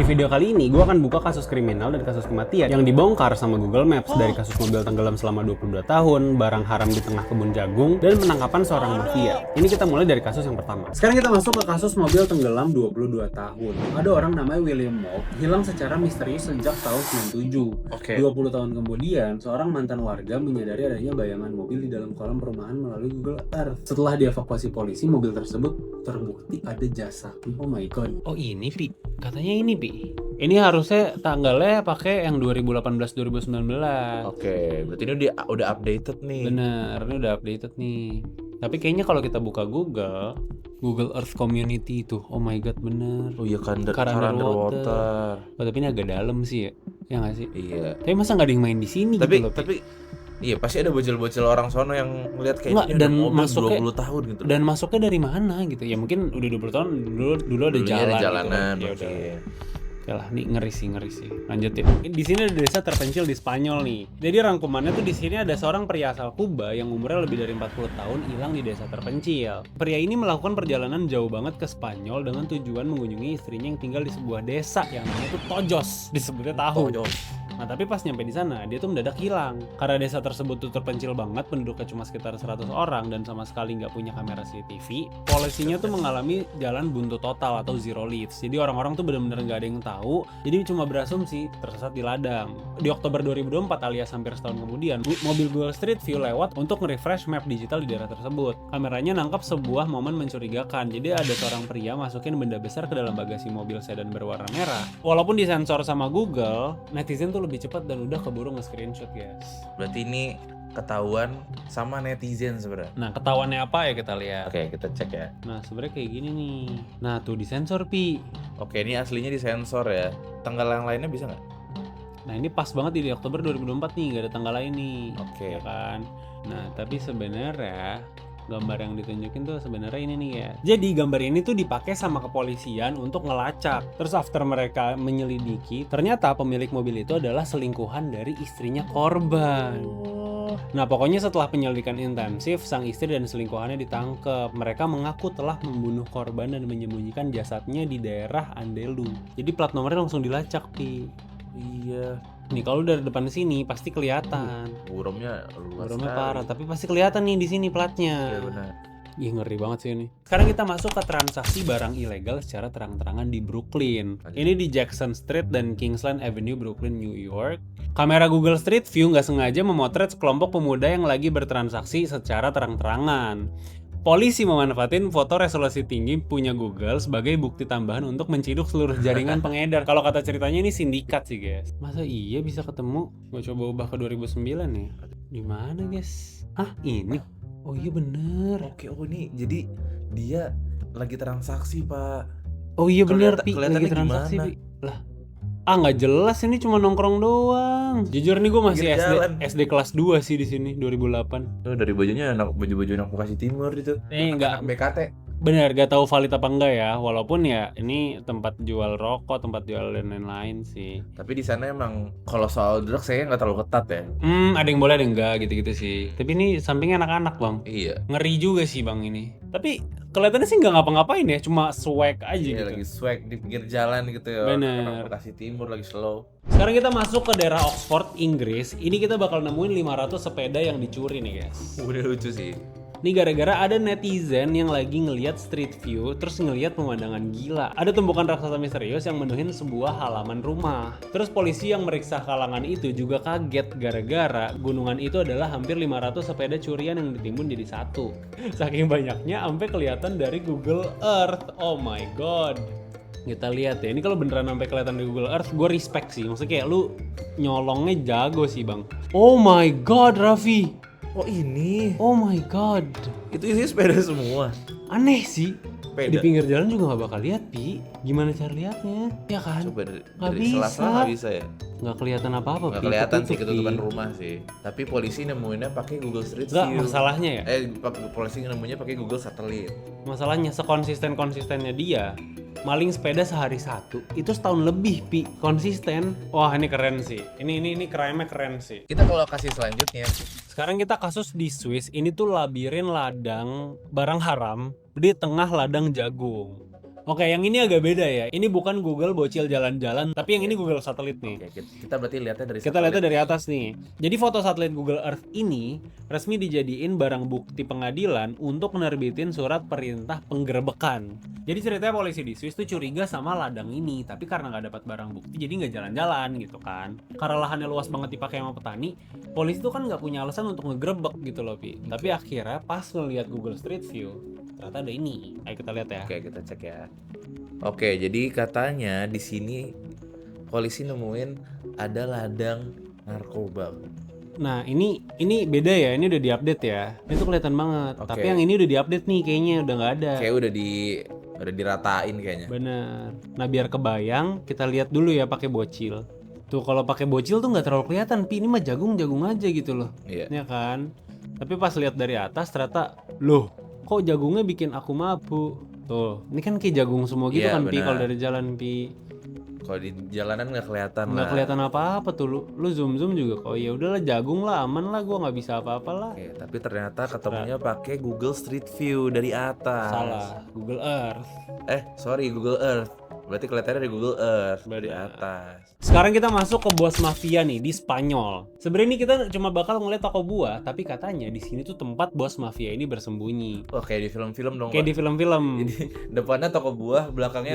video kali ini, gue akan buka kasus kriminal dan kasus kematian yang dibongkar sama Google Maps, dari kasus mobil tenggelam selama 22 tahun, barang haram di tengah kebun jagung, dan penangkapan seorang mafia. Ini kita mulai dari kasus yang pertama. Sekarang kita masuk ke kasus mobil tenggelam 22 tahun. Ada orang namanya William Mock hilang secara misterius sejak tahun 97. 20 tahun kemudian, seorang mantan warga menyadari adanya bayangan mobil di dalam kolam perumahan melalui Google Earth. Setelah dievakuasi polisi, mobil tersebut terbukti ada jasa. Oh my god. Oh ini Pi, katanya ini Pi. Ini harusnya tanggalnya pakai yang 2018-2019. Oke, berarti ini udah updated nih. Bener, ini udah updated nih. Tapi kayaknya kalau kita buka Google Earth Community itu, oh my god bener. Oh iya kan, Car underwater. Oh, tapi ini agak dalam sih ya, ya nggak sih? Iya. Tapi masa nggak ada yang main di sini Tapi gitu loh, Pi? tapi iya pasti ada bocil-bocil orang sono yang ngeliat kayak Nggak, ini dan ada mobil masuknya- 20 tahun gitu. Dan masuknya dari mana gitu? Ya mungkin udah 20 tahun dulu ada Dulunya jalan. ada jalanan gitu. Ya mungkin. udah. Yalah, nih ngeri sih. Lanjutin. Di sini ada desa terpencil di Spanyol nih. Jadi rangkumannya tuh di sini ada seorang pria asal Kuba yang umurnya lebih dari 40 tahun hilang di desa terpencil. Pria ini melakukan perjalanan jauh banget ke Spanyol dengan tujuan mengunjungi istrinya yang tinggal di sebuah desa yang namanya tuh Tojos, disebutnya tahu. Nah, tapi pas nyampe di sana, dia tuh mendadak hilang. Karena desa tersebut tuh terpencil banget, penduduknya cuma sekitar 100 orang dan sama sekali nggak punya kamera CCTV. Polisinya tuh mengalami jalan buntu total atau zero leads. Jadi orang-orang tuh benar-benar nggak ada yang tahu. Jadi cuma berasumsi tersesat di ladang. Di Oktober 2024 alias hampir setahun kemudian, mobil Google Street View lewat untuk nge-refresh map digital di daerah tersebut. Kameranya nangkap sebuah momen mencurigakan. Jadi ada seorang pria masukin benda besar ke dalam bagasi mobil sedan berwarna merah. Walaupun disensor sama Google, netizen tuh lebih cepat dan udah keburu nge-screenshot, guys. Berarti ini ketahuan sama netizen sebenarnya. Nah, ketahuannya apa ya kita lihat. Oke, kita cek ya. Nah, sebenarnya kayak gini nih. Nah, tuh disensor, Pi. Oke, ini aslinya disensor ya. Tanggal yang lainnya bisa nggak? Nah, ini pas banget di Oktober 2024 nih, nggak ada tanggal lain nih. Oke. Ya kan? Nah, tapi sebenarnya gambar yang ditunjukin tuh sebenarnya ini nih ya. Jadi gambar ini tuh dipakai sama kepolisian untuk ngelacak. Terus after mereka menyelidiki, ternyata pemilik mobil itu adalah selingkuhan dari istrinya korban. Nah, pokoknya setelah penyelidikan intensif, sang istri dan selingkuhannya ditangkap. Mereka mengaku telah membunuh korban dan menyembunyikan jasadnya di daerah Andelu. Jadi plat nomornya langsung dilacak, Pi. Iya. Nih kalau dari depan sini pasti kelihatan. Burungnya luas Burungnya sekali. parah, tapi pasti kelihatan nih di sini platnya. Iya benar. Ih, ngeri banget sih ini. Sekarang kita masuk ke transaksi barang ilegal secara terang-terangan di Brooklyn. Ini di Jackson Street dan Kingsland Avenue, Brooklyn, New York. Kamera Google Street View nggak sengaja memotret sekelompok pemuda yang lagi bertransaksi secara terang-terangan. Polisi memanfaatin foto resolusi tinggi punya Google sebagai bukti tambahan untuk menciduk seluruh jaringan pengedar. Kalau kata ceritanya ini sindikat sih, guys. Masa iya bisa ketemu? Gue coba ubah ke 2009 nih. Di mana, guys? Ah, ini. Oh iya bener. Oke, oh ini jadi dia lagi transaksi, Pak. Oh iya bener, Pi. Kelihatannya Lagi transaksi, gimana? Pi. Lah. Ah, nggak jelas, ini cuma nongkrong doang. Jujur nih gue masih Pinggir jalan. SD kelas 2 sih di sini 2008. Oh, dari bajunya baju-baju anak Bekasi Timur itu. Nggak Anak BKT. bener, gak tahu valid apa enggak ya. Walaupun ya ini tempat jual rokok, tempat jual dan lain-lain sih. Tapi di sana emang kalau soal drugs saya nggak terlalu ketat ya. Ada yang boleh ada yang enggak gitu-gitu sih. Tapi ini sampingnya anak-anak, Bang. Iya. Ngeri juga sih, Bang, ini. Tapi kelihatannya sih nggak ngapa-ngapain ya, cuma swag aja Iya, gitu. lagi swag di pinggir jalan gitu ya. Bener. Anak Bekasi Timur lagi slow. Sekarang kita masuk ke daerah Oxford, Inggris. Ini kita bakal nemuin 500 sepeda yang dicuri nih, guys. Udah lucu sih. Ini gara-gara ada netizen yang lagi ngelihat street view, terus ngelihat pemandangan gila. Ada tumpukan raksasa misterius yang menuhin sebuah halaman rumah. Terus polisi yang meriksa kalangan itu juga kaget gara-gara gunungan itu adalah hampir 500 sepeda curian yang ditimbun jadi satu. Saking banyaknya sampai kelihatan dari Google Earth. Oh my god. Kita lihat ya, ini kalau beneran sampai kelihatan di Google Earth, gue respect sih. Maksudnya kayak lu nyolongnya jago sih, Bang. Oh my god, Raffi. Oh ini. Oh my god. Itu isinya sepeda semua. Aneh sih. Sepeda. Di pinggir jalan juga nggak bakal lihat, Pi. Gimana cara lihatnya? Ya kan? Coba Nggak dari bisa. sela-sela nggak bisa ya. Nggak kelihatan apa-apa, Nggak Pi. kelihatan sih Ketutup, ketutupan Pi. rumah sih. Tapi polisi nemuinnya pakai Google Street Nggak, View. masalahnya ya. Polisi nemunya pakai Google Satelit. Masalahnya sekonsisten-konsistennya dia. Maling sepeda sehari satu, itu setahun lebih, Pi. Konsisten. Wah, ini keren sih. Ini crime-nya keren sih. Kita ke lokasi selanjutnya. Sekarang kita kasus di Swiss. Ini tuh labirin ladang barang haram di tengah ladang jagung. Oke, yang ini agak beda ya. Ini bukan Google bocil jalan-jalan, tapi yang ini Google satelit nih. Oke, kita berarti lihatnya dari Kita lihatnya dari atas nih. Jadi foto satelit Google Earth ini resmi dijadiin barang bukti pengadilan untuk menerbitin surat perintah penggerebekan. Jadi ceritanya polisi di Swiss tuh curiga sama ladang ini, tapi karena nggak dapat barang bukti jadi nggak jalan-jalan gitu kan. Karena lahannya luas banget dipakai sama petani, polisi tuh kan nggak punya alasan untuk ngegerebek gitu loh, Pi. Tapi akhirnya pas ngeliat Google Street View, ternyata ada ini. Ayo kita lihat ya. Oke, kita cek ya. Oke, jadi katanya di sini polisi nemuin ada ladang narkoba. Nah ini beda ya, ini udah diupdate ya. Itu kelihatan banget. Oke. Tapi yang ini udah diupdate nih kayaknya udah nggak ada. Kayak udah diratain kayaknya. Bener. Nah biar kebayang, kita lihat dulu ya pakai bocil. Tuh kalau pakai bocil tuh nggak terlalu kelihatan, Pi. Ini mah jagung aja gitu loh. Iya. Ya kan. Tapi pas lihat dari atas ternyata, loh, kok jagungnya bikin aku mabuk. Tuh, ini kan kayak jagung semua gitu Iya, kan, Pi. benar. Kalau dari jalan, Pi. Kalau di jalanan nggak kelihatan Nggak lah. kelihatan apa-apa tuh. Lu zoom juga. Oh ya udahlah jagung lah, aman lah. Gua nggak bisa apa-apa lah. Oke, tapi ternyata ketemunya pakai Google Street View dari atas. Salah, Google Earth. Sorry, Google Earth. Berarti kelihatannya dari Google Earth dari Benar. atas. Sekarang kita masuk ke bos mafia nih di Spanyol. Sebenarnya ini kita cuma bakal ngeliat toko buah, tapi katanya di sini tuh tempat bos mafia ini bersembunyi. Wah, kayak di film-film dong, Kayak Pak. di film-film. Jadi depannya toko buah, belakangnya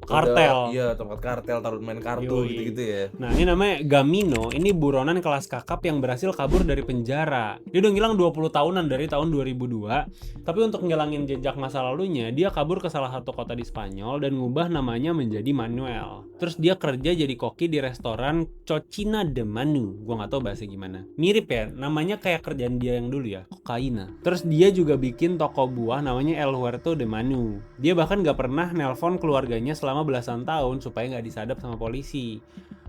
Kartel. Iya, tempat kartel taruh main kartu Yoi. gitu-gitu ya. Nah ini namanya Gamino, ini buronan kelas kakap yang berhasil kabur dari penjara. Dia udah ngilang 20 tahunan dari tahun 2002. Tapi untuk ngilangin jejak masa lalunya, dia kabur ke salah satu kota di Spanyol dan ngubah namanya menjadi Manuel. Terus dia kerja jadi koki di restoran Cocina de Manu. Gua nggak tahu bahasa gimana. Mirip ya, namanya kayak kerjaan dia yang dulu ya, Kokaina. Terus dia juga bikin toko buah namanya El Huerto de Manu. Dia bahkan nggak pernah nelpon keluarganya selama belasan tahun supaya nggak disadap sama polisi.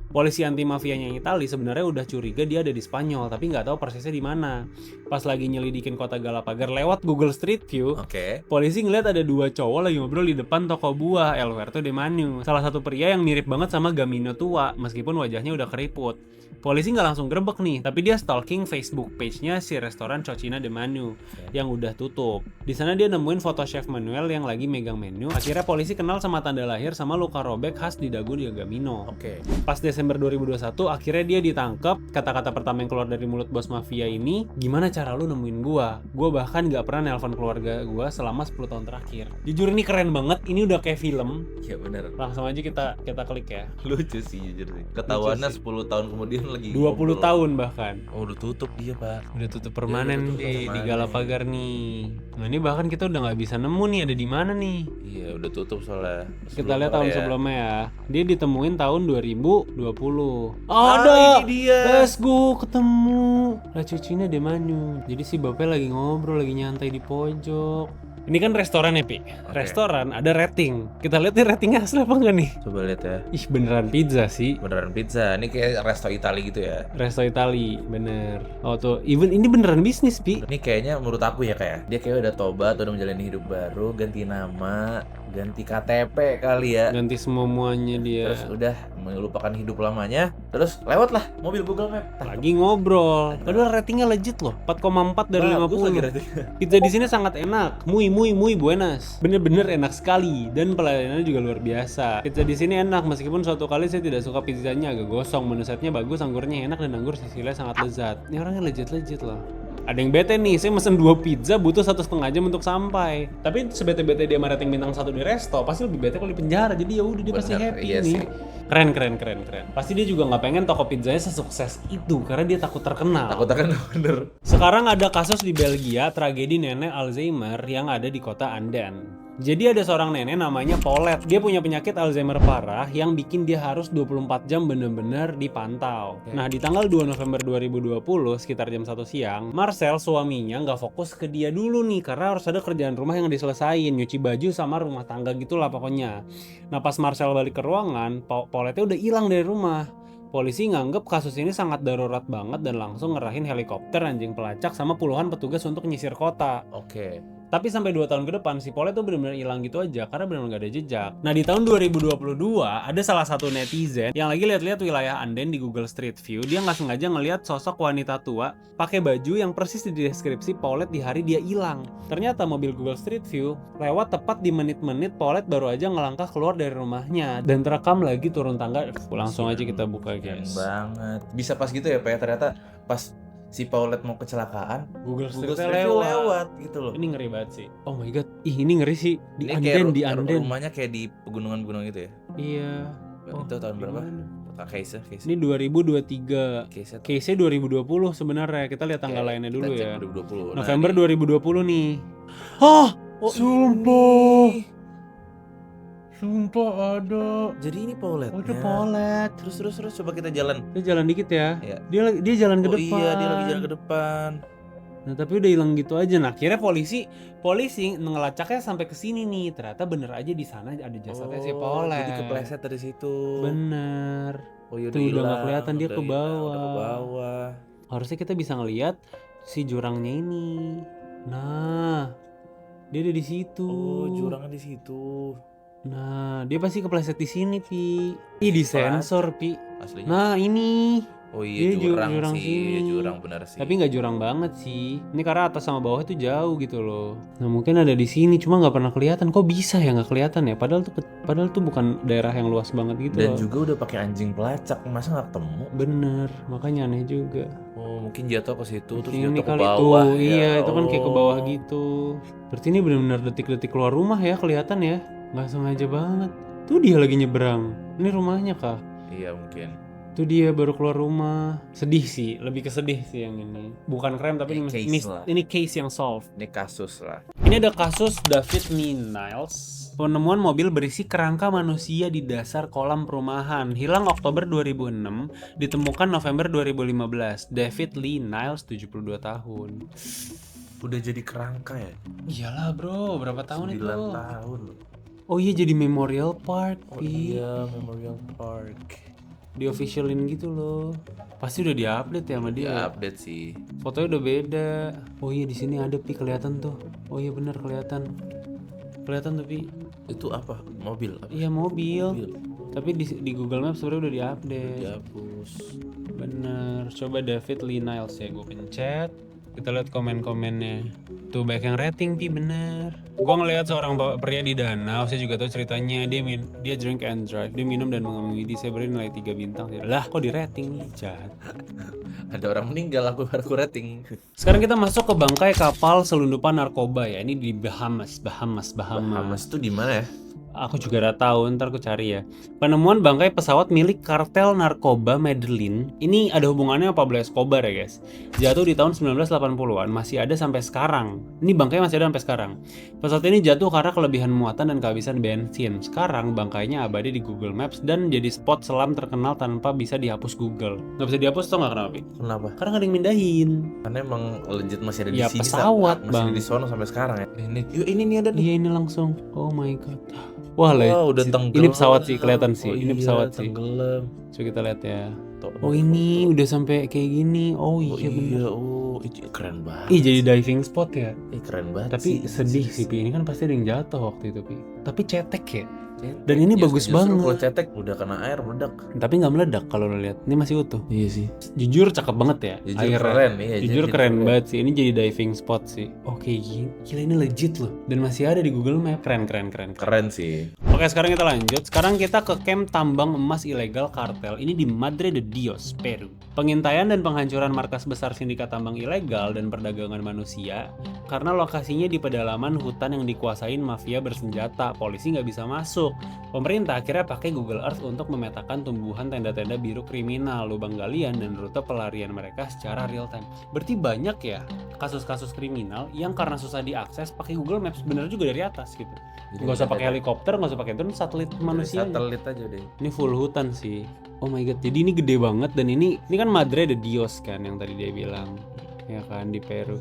Polisi anti mafianya yang Itali sebenarnya udah curiga dia ada di Spanyol, tapi nggak tahu persisnya di mana. Pas lagi nyelidikin kota Galapagar lewat Google Street View, Oke. polisi ngeliat ada dua cowok lagi ngobrol di depan toko buah El Huerto de Manu. Salah satu pria yang mirip banget sama Gamino tua, meskipun wajahnya udah keriput. Polisi nggak langsung grebek nih, tapi dia stalking Facebook page-nya si restoran Cocina de Manu yang udah tutup. Di sana dia nemuin foto Chef Manuel yang lagi megang menu. Akhirnya polisi kenal sama tanda lahir sama luka robek khas di dagu di Gamino. Oke. Pas Desember 2021 akhirnya dia ditangkap. Kata-kata pertama yang keluar dari mulut bos mafia ini, gimana cara lu nemuin gua? Gua bahkan gak pernah nelpon keluarga gua selama 10 tahun terakhir. Jujur ini keren banget, ini udah kayak film. Iya bener. Langsung aja kita klik ya. Lucu sih jujur sih. Ketahuannya Lucu sih. 10 tahun kemudian lagi 20 ngobrol. tahun bahkan. Oh, udah tutup dia, Pak. Udah tutup permanen tutup di permanen. Galapagar nih. Nah ini bahkan kita udah nggak bisa nemu nih ada di mana nih. Iya, udah tutup soalnya. Kita lihat tahun sebelumnya ya. Dia ditemuin tahun 2020. Ah, Ada. ini dia. Let's go ketemu. La Cucina de Manu. Jadi si bapaknya lagi ngobrol, lagi nyantai di pojok. Ini kan restoran ya, Pi. Restoran ada rating. Kita lihat nih ratingnya asli apa enggak nih? Coba lihat ya. Ih, beneran pizza sih. Beneran pizza. Ini kayak resto Itali gitu ya. Resto Itali, bener. Oh tuh, even ini beneran bisnis, Pi. Ini kayaknya menurut aku ya kayak dia kayak udah tobat, udah menjalani hidup baru, ganti nama, ganti KTP kali ya. Ganti semuanya dia. Terus udah melupakan hidup lamanya. Terus lewat lah mobil Google Map. Lagi ngobrol. Padahal ratingnya legit loh, 4,4 dari Bagus 50. lagi ratingnya. Pizza di sini sangat enak, muy buenas. Bener-bener enak sekali dan pelayanannya juga luar biasa. Pizza di sini enak meskipun suatu kali saya tidak suka pizzanya agak gosong. Menu setnya bagus, anggurnya enak dan anggur sisilnya sangat lezat. Ini orangnya legit loh. Ada yang bete nih, saya mesen 2 pizza butuh 1,5 jam untuk sampai. Tapi sebete-bete dia sama rating bintang 1 di resto, pasti lebih bete kalau di penjara. Jadi ya udah dia pasti Bener, happy iya nih. sih. Keren. Pasti dia juga nggak pengen toko pizzanya sesukses itu karena dia takut terkenal. Takut kan bener. Sekarang ada kasus di Belgia, tragedi nenek Alzheimer yang ada di kota Anden. Jadi ada seorang nenek namanya Paulette. Dia punya penyakit Alzheimer parah yang bikin dia harus 24 jam bener-bener dipantau. Nah di tanggal 2 November 2020 sekitar jam 1 siang, Marcel suaminya nggak fokus ke dia dulu nih karena harus ada kerjaan rumah yang diselesain, nyuci baju sama rumah tangga gitulah pokoknya. Nah pas Marcel balik ke ruangan, Paulette udah hilang dari rumah. Polisi nganggep kasus ini sangat darurat banget dan langsung ngerahin helikopter, anjing pelacak, sama puluhan petugas untuk nyisir kota. Oke. Tapi sampai 2 tahun ke depan si Polet tuh benar-benar hilang gitu aja karena benar-benar gak ada jejak. Nah di tahun 2022 ada salah satu netizen yang lagi lihat-lihat wilayah Anden di Google Street View. Dia nggak sengaja ngelihat sosok wanita tua pakai baju yang persis di deskripsi Polet di hari dia hilang. Ternyata mobil Google Street View lewat tepat di menit-menit Polet baru aja ngelangkah keluar dari rumahnya dan terekam lagi turun tangga. Langsung aja kita buka guys. Banget. Bisa pas gitu ya Pak ya, ternyata pas si Paulette mau kecelakaan Google Google Street Street View lewat. lewat gitu loh. Ini ngeri banget sih. Oh my god. Ih ini ngeri sih. Di Ini Anden, di kayak Anden. rumahnya kayak di pegunungan-gunung gitu ya. Iya. Itu tahun berapa? gimana? Case. Ini 2023. Case Case-nya 2020 sebenarnya. Kita lihat tanggal lainnya dulu ya. 2020. November 2020 nih. Oh, Sumpah. Sumpah ada. Jadi ini Paulette. Oh, itu Polet. Terus coba kita jalan. Dia jalan dikit ya. Iya. Dia jalan ke Oh depan. iya, dia lagi jalan ke depan. Nah, tapi udah hilang gitu aja. Nah, akhirnya polisi ngelacaknya sampai ke sini nih. Ternyata bener aja di sana ada jasadnya si Polet. Jadi kepleset dari situ. Bener. Oh iya, Tuh, udah nggak kelihatan, dia udah ke bawah. udah ke bawah. Harusnya kita bisa ngelihat si jurangnya ini. Nah, dia ada di situ. Oh, jurangnya di situ. Nah, dia pasti kepleset di sini, Pi. Ih, di sensor, Pi. Aslinya. Nah, ini. Oh iya, Dia jurang sih, sini. jurang benar sih. Tapi nggak jurang banget sih. Ini karena atas sama bawah itu jauh gitu loh. Nah, mungkin ada di sini, cuma nggak pernah kelihatan. Kok bisa ya nggak kelihatan ya? Padahal tuh bukan daerah yang luas banget gitu Dan loh. juga udah pakai anjing pelacak, masa nggak ketemu? Bener, makanya aneh juga. Oh, mungkin jatuh ke situ terus Ini jatuh ke kali bawah. tuh, iya ya. itu kan kayak ke bawah Oh. gitu. Berarti ini benar-benar detik-detik keluar rumah ya, kelihatan ya. Nggak sengaja banget. Tuh dia lagi nyebrang. Ini rumahnya kah? Iya mungkin. Tuh dia baru keluar rumah. Sedih sih, lebih ke sedih sih yang ini. Bukan krem tapi Case lah. ini case yang solve. Ini kasus lah. Ini ada kasus David Lee Niles. Penemuan mobil berisi kerangka manusia di dasar kolam perumahan. Hilang Oktober 2006, ditemukan November 2015. David Lee Niles, 72 tahun. Udah jadi kerangka ya? Iyalah bro, berapa tahun 9 itu? tahun. Oh iya, jadi Memorial Park. Oh iya, Memorial Park. Di officialin gitu loh. Pasti udah di-update ya sama dia. Ya update sih. Fotonya udah beda. Oh iya, di sini ada Pi, kelihatan tuh. Oh iya benar kelihatan. Kelihatan tuh Pi. Itu apa? Mobil? Apa? Iya mobil. Tapi di Google Maps sebenarnya udah di-update. Dihapus. Bener. Coba David Lee Niles ya, gue pencet. Kita lihat komen-komennya. Tuh banyak yang rating Pi, bener. Gue ngeliat seorang pria di danau, saya juga tahu ceritanya. Dia drink and drive, dia minum dan mengemudi. Saya beri nilai 3 bintang. Lah kok di rating nih, jahat. Ada orang meninggal, aku rating. Sekarang kita masuk ke bangkai kapal selundupan narkoba ya. Ini di Bahamas. Bahamas tuh di mana ya? Aku juga udah tahu, ntar aku cari ya. Penemuan bangkai pesawat milik kartel narkoba Medellin. Ini ada hubungannya sama Pablo Escobar ya guys. Jatuh di tahun 1980-an, masih ada sampai sekarang. Ini bangkai masih ada sampai sekarang. Pesawat ini jatuh karena kelebihan muatan dan kehabisan bensin. Sekarang bangkainya abadi di Google Maps dan jadi spot selam terkenal tanpa bisa dihapus Google. Nggak bisa dihapus tau nggak kenapa? Pi? Kenapa? Karena nggak ada yang mindahin. Karena emang legit masih ada di Ya, sini. pesawat, masih Bang. di sono sampai sekarang ya. Ini nih ada nih. Iya ini langsung. Oh my god. Wah, Udah tenggelam. ini pesawat sih kelihatan sih. Oh Ini iya, pesawat sih. tenggelam. Coba kita lihat ya. Tuh. Oh ini udah sampai kayak gini. Oh Oh iya bener. iya, oh itu keren banget. Ih jadi diving spot ya. Keren banget. Tapi sih. sedih sih Pi. Ini kan pasti ada yang jatuh waktu itu Pi. Tapi cetek ya. Cetek. Dan ini bagus Justru banget. Kalau cetek udah kena air meledak. Tapi nggak meledak kalau lo lihat. Ini masih utuh. Iya sih. Jujur cakep banget ya. Jujur airnya. keren, iya, Jujur jujur keren keren. banget sih. Ini jadi diving spot sih. Oke gini. Gila ini legit loh. Dan masih ada di Google Map. Keren. Keren sih. Oke sekarang kita lanjut. Sekarang kita ke camp tambang emas ilegal kartel. Ini di Madre de Dios, Peru. Pengintaian dan penghancuran markas besar sindikat tambang ilegal dan perdagangan manusia. Karena lokasinya di pedalaman hutan yang dikuasain mafia bersenjata. Polisi nggak bisa masuk. Pemerintah akhirnya pakai Google Earth untuk memetakan tumbuhan tenda-tenda biru kriminal, lubang galian, dan rute pelarian mereka secara real time. Berarti banyak ya kasus-kasus kriminal yang karena susah diakses pakai Google Maps. Bener juga dari atas gitu. Jadi Nggak usah ada- pakai helikopter, nggak usah pakai drone, satelit manusia. Satelit aja deh. Ini full hutan sih. Oh my god, jadi ini gede banget dan ini kan Madre de Dios kan yang tadi dia bilang. Ya kan di Peru.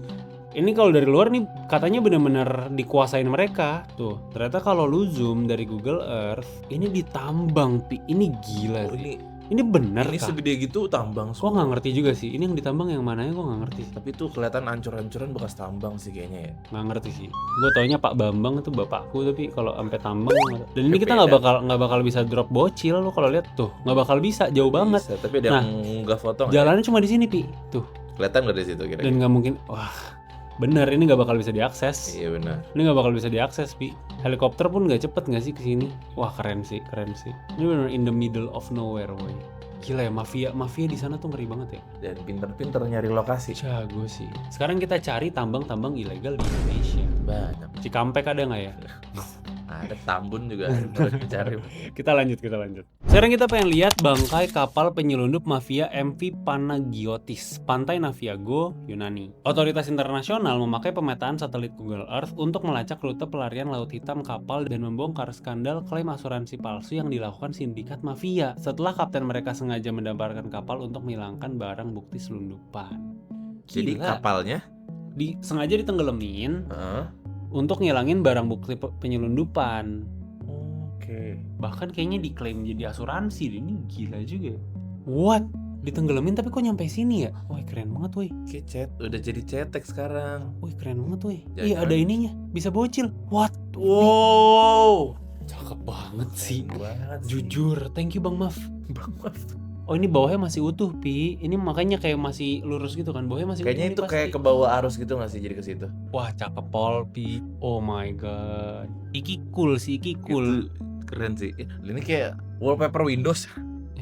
Ini kalau dari luar nih katanya benar-benar dikuasain mereka. Tuh, ternyata kalau lu zoom dari Google Earth, ini ditambang, Pi. Ini gila Oh, sih. Ini bener Ini kah? segede gitu tambang Gua nggak ngerti juga sih. Ini yang ditambang yang mananya gua nggak ngerti. Tapi tuh kelihatan ancur-ancuran bekas tambang sih kayaknya ya. Nggak ngerti sih. Gue taunya Pak Bambang itu bapakku, tapi kalau sampai tambang gua nggak tahu. Dan ini kita Beda. nggak bakal bisa drop bocil lo kalau lihat tuh, nggak bakal bisa, jauh banget. Bisa, tapi ada Nah, yang nggak foto nggak? Jalannya cuma di sini Pi, tuh. Kelihatan nggak dari situ kira-kira? Dan nggak mungkin, wah bener ini nggak bakal bisa diakses. Iya benar. Ini nggak bakal bisa diakses Pi. Helikopter pun nggak cepet nggak sih ke sini? Wah keren sih, keren sih. Ini bener in the middle of nowhere boy. Gila ya, mafia di sana tuh ngeri banget ya. Dan pinter-pinter nyari lokasi. Jago sih. Sekarang kita cari tambang-tambang ilegal di Indonesia. Banyak. Cikampek ada nggak ya? Ada Tambun juga harus dicari. Kita lanjut. Sekarang kita pengen lihat bangkai kapal penyelundup mafia MV Panagiotis, Pantai Naviago, Yunani. Otoritas internasional memakai pemetaan satelit Google Earth untuk melacak rute pelarian laut hitam kapal dan membongkar skandal klaim asuransi palsu yang dilakukan sindikat mafia setelah kapten mereka sengaja mendamparkan kapal untuk menghilangkan barang bukti selundupan. Jadi Gila. kapalnya Sengaja ditenggelamin Heeh. untuk ngilangin barang bukti penyelundupan. Oke. Bahkan kayaknya diklaim jadi asuransi. Ini gila juga. What? Ditenggelamin tapi kok nyampe sini ya? Wih keren banget woi. Udah jadi cetek sekarang. Wih keren banget woi. Jangan- Iya ada ininya. Bisa bocil. What? Wow. Cakep banget sih. Keren banget sih. Jujur. Thank you Bang Maf. Bang Mas. Oh ini bawahnya masih utuh Pi. Ini makanya kayak masih lurus gitu kan. Bawahnya masih Kayaknya utuh itu nih kayak pasti. ke bawah arus gitu nggak sih jadi ke situ? Wah cakep pol Pi. Oh my god. Iki cool sih. Iki cool. Itu keren sih. Ini kayak wallpaper Windows.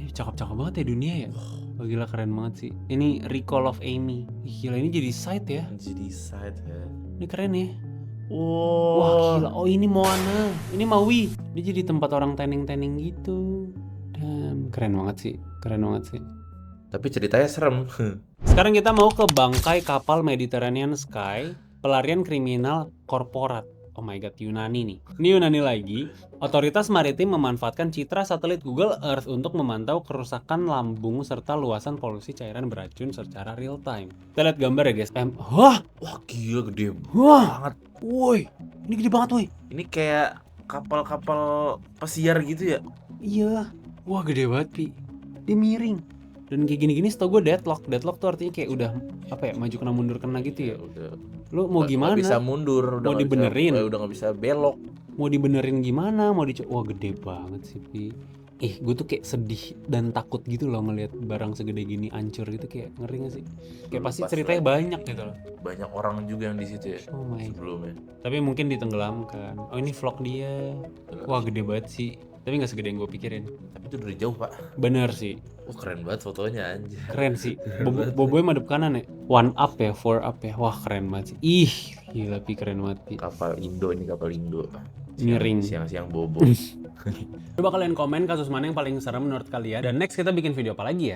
Cakep-cakep banget ya dunia ya. Oh, gila keren banget sih. Ini Recall of Amy. Ih, gila ini jadi site ya. Jadi side ya. Ini keren ya. Wow. Wah gila. Oh ini Moana. Ini Maui. Dia jadi tempat orang tanning-tanning gitu. Dan keren banget sih. Keren banget sih. Tapi ceritanya serem. Sekarang kita mau ke bangkai kapal Mediterranean Sky, pelarian kriminal korporat. Oh my god, Yunani nih. Ini Yunani lagi. Otoritas maritim memanfaatkan citra satelit Google Earth untuk memantau kerusakan lambung serta luasan polusi cairan beracun secara real time. Kita lihat gambar ya guys. Wah, Wah gila gede wah, banget. woi, ini gede banget woi. Ini kayak kapal-kapal pesiar gitu ya. Iya, wah gede banget Pi. Dia miring. Dan kayak gini-gini setahu gue deadlock. Deadlock tuh artinya kayak udah apa ya, maju kena mundur kena gitu ya. Udah. Lu mau gimana? Nggak bisa mundur. Mau nggak dibenerin? udah nggak bisa belok. Mau dibenerin gimana? Wah gede banget sih Pi. Gue tuh kayak sedih dan takut gitu loh ngelihat barang segede gini hancur gitu, kayak ngeri gak sih? Kayak pasti Pas ceritanya lagi. banyak gitu loh. Banyak orang juga yang di situ ya. Oh my. Sebelumnya. Tapi mungkin ditenggelamkan. Oh ini vlog dia. Wah gede banget sih. Tapi nggak segede yang gue pikirin. Tapi itu dari jauh pak. Bener sih. Wah keren banget fotonya anjir. Keren sih. Boboy madep kanan ya. One up ya, four up ya. Wah keren banget sih. Ih, gila Pi, keren banget Pi. Kapal Indo ini kapal Indo. Miring. Siang-siang bobo. Coba kalian komen kasus mana yang paling serem menurut kalian. Dan next kita bikin video apa lagi ya?